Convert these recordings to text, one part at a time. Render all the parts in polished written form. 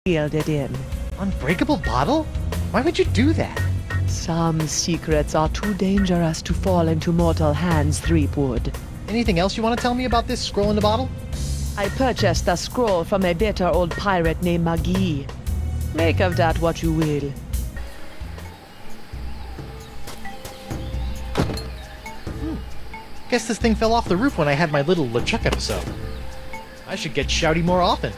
sealed it in. Unbreakable bottle? Why would you do that? Some secrets are too dangerous to fall into mortal hands, Threepwood. Anything else you want to tell me about this scroll in the bottle? I purchased the scroll from a bitter old pirate named Magee. Make of that what you will. Guess this thing fell off the roof when I had my little LeChuck episode. I should get shouty more often.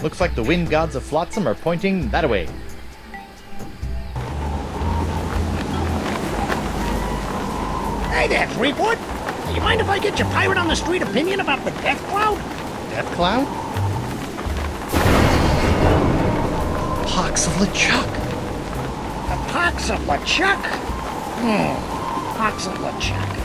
Looks like the wind gods of Flotsam are pointing that way. Hey there, Threepwood. Do you mind if I get your pirate on the street opinion about the Death Cloud? Death Cloud? Pox of LeChuck! The Pox of LeChuck? Pox of LeChuck.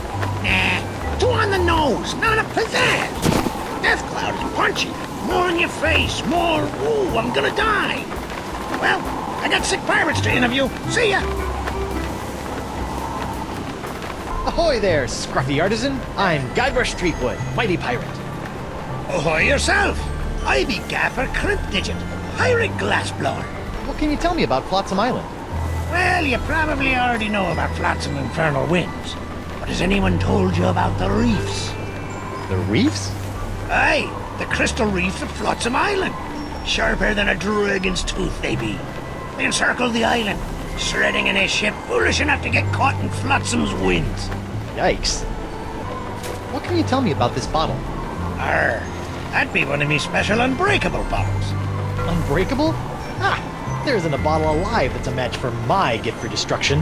Nah, too on the nose, not a pizzazz. Death Cloud is punchy. More in your face, more, ooh, I'm gonna die. Well, I got sick pirates to interview. See ya. Ahoy there, scruffy artisan! I'm Guybrush Threepwood, mighty pirate. Ahoy yourself. I be Gaffer Crimpdigit, pirate glassblower. What can you tell me about Flotsam Island? Well, you probably already know about Flotsam Infernal Winds. But has anyone told you about the reefs? The reefs? Aye, the crystal reefs of Flotsam Island. Sharper than a dragon's tooth they be. They encircle the island, shredding in a ship foolish enough to get caught in Flotsam's winds. Yikes. What can you tell me about this bottle? Arr, that'd be one of me special unbreakable bottles. Unbreakable? Ah, there isn't a bottle alive that's a match for my gift for destruction.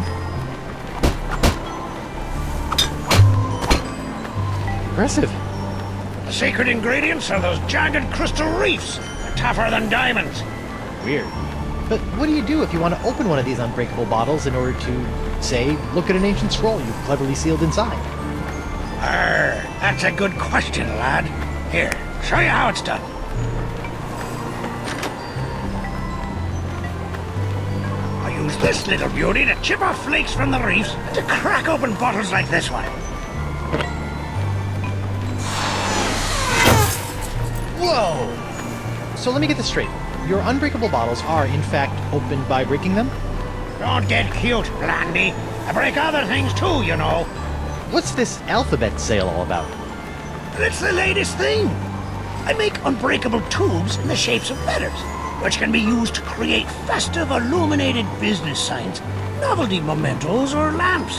Impressive. The secret ingredients are those jagged crystal reefs. They're tougher than diamonds. Weird. But what do you do if you want to open one of these unbreakable bottles in order to, say, look at an ancient scroll you've cleverly sealed inside? Arr, that's a good question, lad. Here, show you how it's done. I use this little beauty to chip off flakes from the reefs and to crack open bottles like this one. Whoa! So let me get this straight. Your unbreakable bottles are, in fact, opened by breaking them? Don't get cute, Blandy. I break other things too, you know. What's this alphabet sale all about? It's the latest thing. I make unbreakable tubes in the shapes of letters, which can be used to create festive illuminated business signs, novelty mementos, or lamps.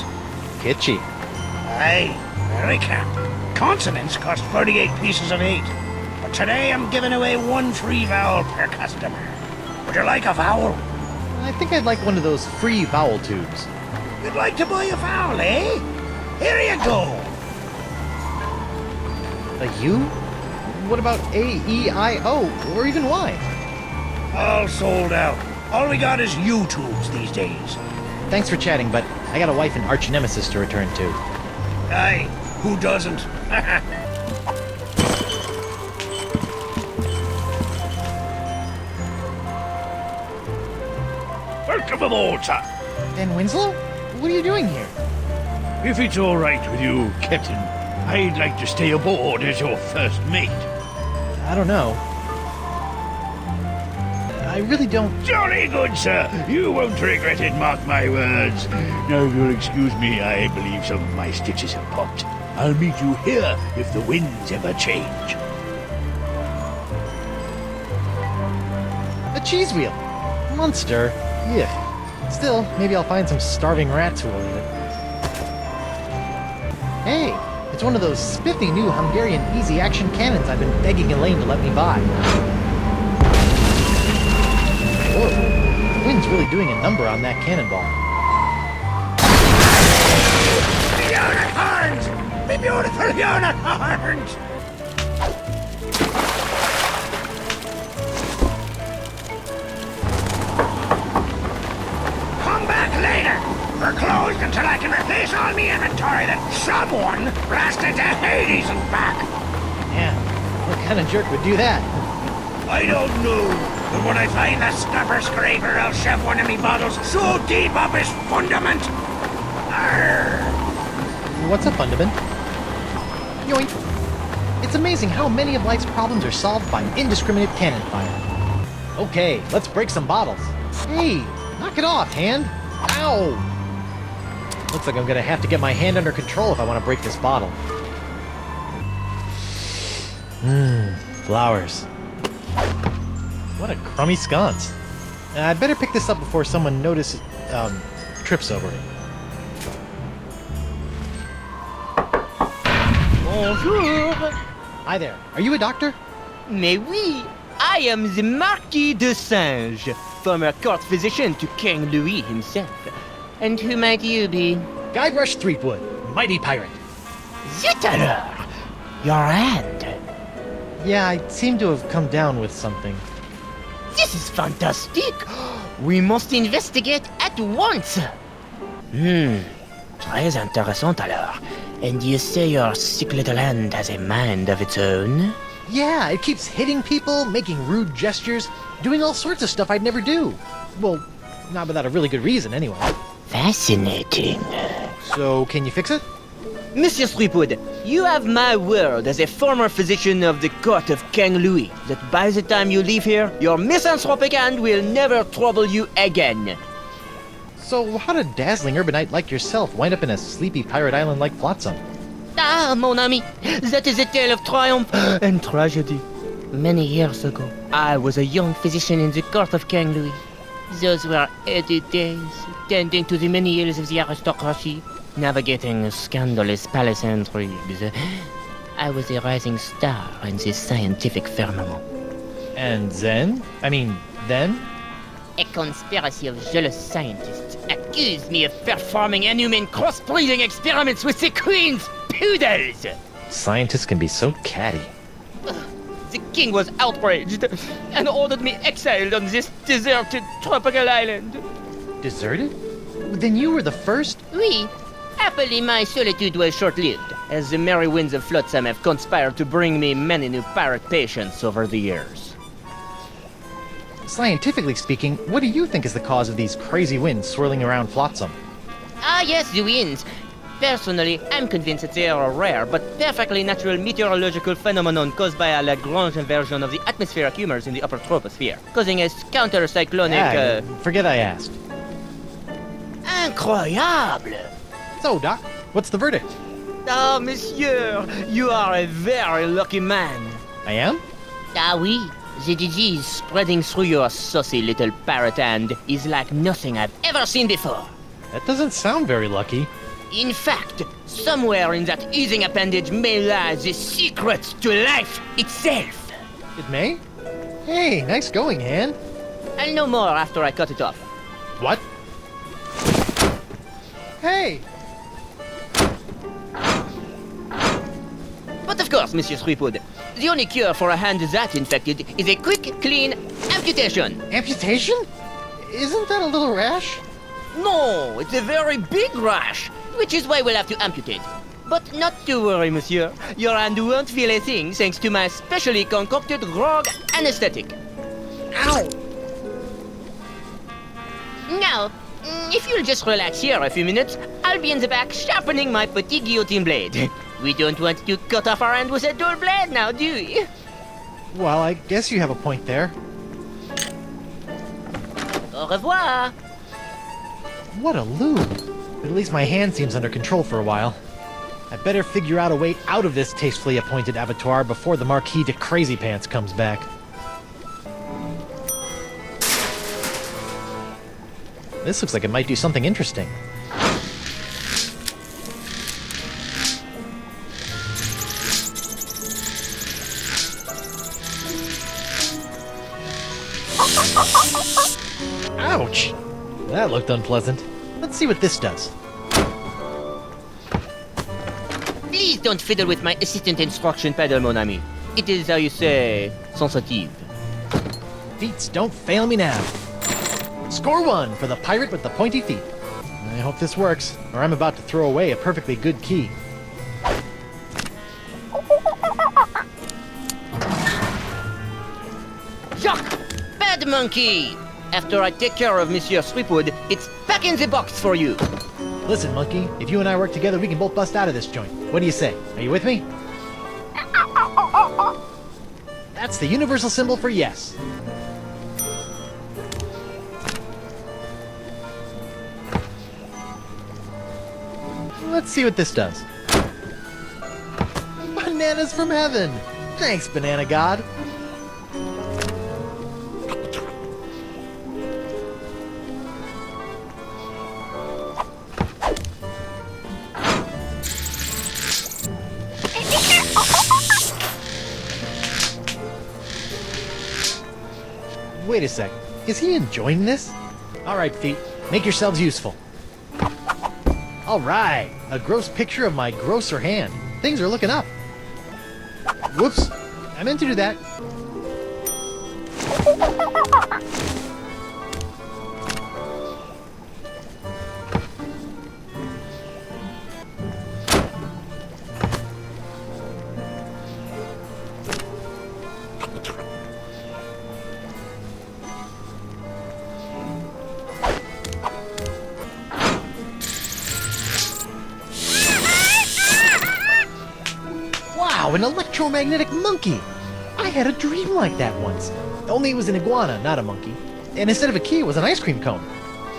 Kitschy. Aye, very camp. Consonants cost 38 pieces of 8. But today I'm giving away 1 free vowel per customer. Would you like a vowel? I think I'd like one of those free vowel tubes. You'd like to buy a vowel, eh? Here you go. A U? What about A, E, I, O, or even Y? All sold out. All we got is U-tubes these days. Thanks for chatting, but I got a wife and arch nemesis to return to. Aye, who doesn't? Welcome aboard, sir. Dan Winslow? What are you doing here? If it's all right with you, Captain, I'd like to stay aboard as your first mate. I don't know. I really don't... Jolly good, sir. You won't regret it, mark my words. Now, if you'll excuse me, I believe some of my stitches have popped. I'll meet you here if the winds ever change. A cheese wheel! Monster. Yeah. Still, maybe I'll find some starving rats who will eat it. Hey! It's one of those spiffy new Hungarian easy-action cannons I've been begging Elaine to let me buy. Whoa. The wind's really doing a number on that cannonball. Unicorns! The beautiful unicorns! Come back later! We're closed until I can replace all my inventory that someone blasted to Hades and back! Yeah, what kind of jerk would do that? I don't know, but when I find that snapper scraper, I'll shove one of me bottles so deep up his fundament! Arr! What's up, Fundament? Yoink! It's amazing how many of life's problems are solved by indiscriminate cannon fire. Okay, let's break some bottles. Hey, knock it off, hand. Ow! Looks like I'm gonna have to get my hand under control if I want to break this bottle. Flowers. What a crummy sconce. I'd better pick this up before someone trips over it. Bonjour. Hi there. Are you a doctor? Mais oui, I am the Marquis de Singe, former court physician to King Louis himself. And who might you be? Guybrush Threepwood, mighty pirate. Zut alors! Your hand. Yeah, I seem to have come down with something. This is fantastic. We must investigate at once. Très intéressant alors. And you say your sick little hand has a mind of its own? Yeah, it keeps hitting people, making rude gestures, doing all sorts of stuff I'd never do. Well, not without a really good reason, anyway. Fascinating. So, can you fix it? Monsieur Threepwood, you have my word as a former physician of the court of King Louis that by the time you leave here, your misanthropic hand will never trouble you again. So, how did dazzling urbanite like yourself wind up in a sleepy pirate island like Flotsam? Ah, mon ami, that is a tale of triumph and tragedy. Many years ago, I was a young physician in the court of King Louis. Those were heady days, tending to the many ills of the aristocracy, navigating scandalous palace intrigues. I was a rising star in the scientific firmament. And then? Then? A conspiracy of jealous scientists accused me of performing inhuman crossbreeding experiments with the Queen's poodles! Scientists can be so catty. The king was outraged and ordered me exiled on this deserted tropical island. Deserted? Then you were the first? Oui. Happily, my solitude was short-lived, as the merry winds of Flotsam have conspired to bring me many new pirate patients over the years. Scientifically speaking, what do you think is the cause of these crazy winds swirling around Flotsam? Ah yes, the winds. Personally, I'm convinced that they are a rare but perfectly natural meteorological phenomenon caused by a Lagrange inversion of the atmospheric humors in the upper troposphere, causing a counter-cyclonic, Forget I asked. Incroyable! So, Doc, what's the verdict? Ah, monsieur, you are a very lucky man. I am? Ah oui, the disease spreading through your saucy little parrot hand is like nothing I've ever seen before. That doesn't sound very lucky. In fact, somewhere in that easing appendage may lie the secret to life itself. It may? Hey, nice going, Han. I'll know more after I cut it off. What? Hey! But of course, Monsieur Threepwood, the only cure for a hand that infected is a quick, clean amputation. Amputation? Isn't that a little rash? No, it's a very big rash, which is why we'll have to amputate. But not to worry, monsieur. Your hand won't feel a thing thanks to my specially concocted grog anesthetic. Ow! Now, if you'll just relax here a few minutes, I'll be in the back sharpening my petit guillotine blade. We don't want to cut off our hand with a dull blade now, do we? Well, I guess you have a point there. Au revoir. What a lube. But at least my hand seems under control for a while. I better figure out a way out of this tastefully appointed abattoir before the Marquis de Crazy Pants comes back. This looks like it might do something interesting. Ouch! That looked unpleasant. Let's see what this does. Please don't fiddle with my assistant instruction pedal, mon ami. It is, how you say, sensitive. Feats don't fail me now. Score one for the pirate with the pointy feet. I hope this works, or I'm about to throw away a perfectly good key. Jacques! Bad monkey! After I take care of Monsieur Threepwood, it's back in the box for you. Listen, monkey, if you and I work together, we can both bust out of this joint. What do you say? Are you with me? That's the universal symbol for yes. Let's see what this does. Bananas from heaven! Thanks, Banana God. Wait a sec. Is he enjoying this? Alright, feet. Make yourselves useful. Alright. A gross picture of my grosser hand. Things are looking up. Whoops. I meant to do that. Wow, an electromagnetic monkey! I had a dream like that once. Only it was an iguana, not a monkey. And instead of a key, it was an ice cream cone.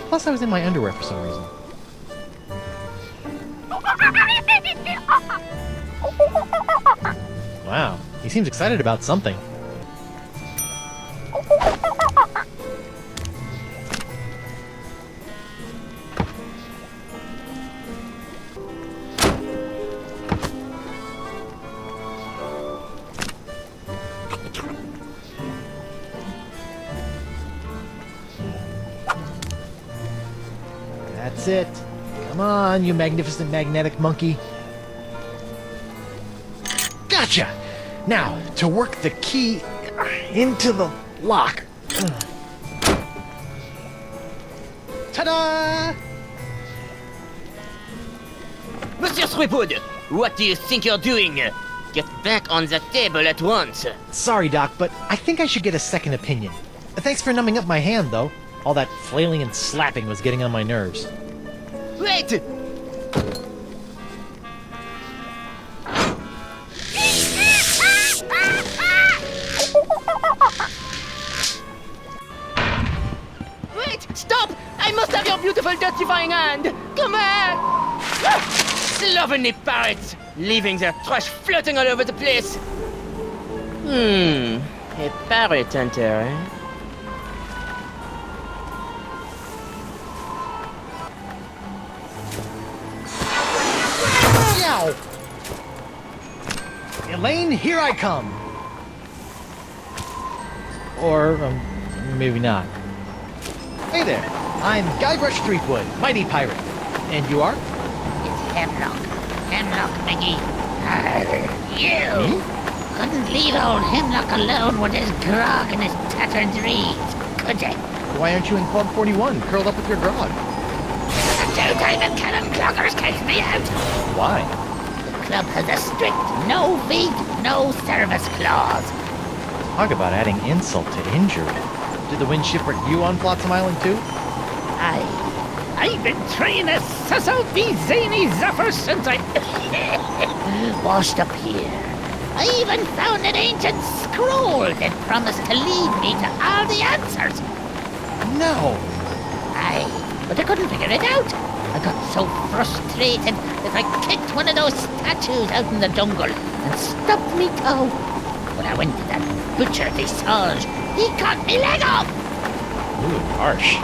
Plus, I was in my underwear for some reason. Wow, he seems excited about something. That's it. Come on, you magnificent magnetic monkey. Gotcha! Now, to work the key into the lock. Ta-da! Monsieur Threepwood, what do you think you're doing? Get back on the table at once. Sorry, Doc, but I think I should get a second opinion. Thanks for numbing up my hand, though. All that flailing and slapping was getting on my nerves. Wait! Wait! Stop! I must have your beautiful dirtifying hand! Come back! Slovenly parrots! Leaving their trash floating all over the place! A parrot hunter, eh? Ow! Elaine, here I come! Or, maybe not. Hey there, I'm Guybrush Threepwood, mighty pirate. And you are? It's Hemlock. Hemlock McGee. You! Me? Couldn't leave old Hemlock alone with his grog and his tattered reeds, could you? Why aren't you in Club 41, curled up with your grog? The two-timing cannon cloggers catch me out. Why? The club has a strict no feed, no service clause. Talk about adding insult to injury. Did the wind shipwreck you on Flotsam Island too? I've been trying to suss out these zany zephyrs since I washed up here. I even found an ancient scroll that promised to lead me to all the answers. No! But I couldn't figure it out. I got so frustrated that I kicked one of those statues out in the jungle and stubbed me toe. When I went to that butcher Desage, he cut me leg off. Ooh, harsh.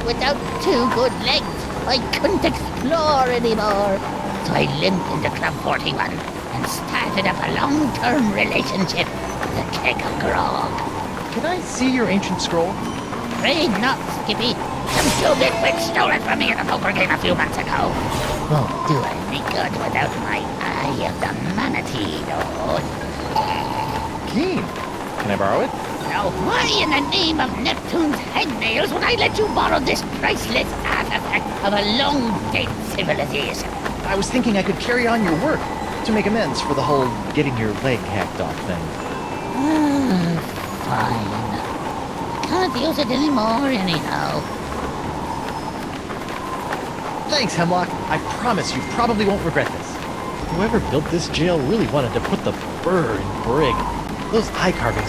Without 2 good legs, I couldn't explore anymore. So I limped into Club 41 and started up a long-term relationship with a keg of grog. Can I see your ancient scroll? Afraid not, Skippy. Some two-bit witch stole it from me in a poker game a few months ago. Won't do any good without my Eye of the Manatee, though. Keen. Can I borrow it? Now, why in the name of Neptune's hangnails would I let you borrow this priceless artifact of a long-dead civilization? I was thinking I could carry on your work to make amends for the whole getting your leg hacked off thing. Fine. Can't use it anymore, anyhow. Thanks, Hemlock. I promise you probably won't regret this. Whoever built this jail really wanted to put the burr in Brig. Those eye carvings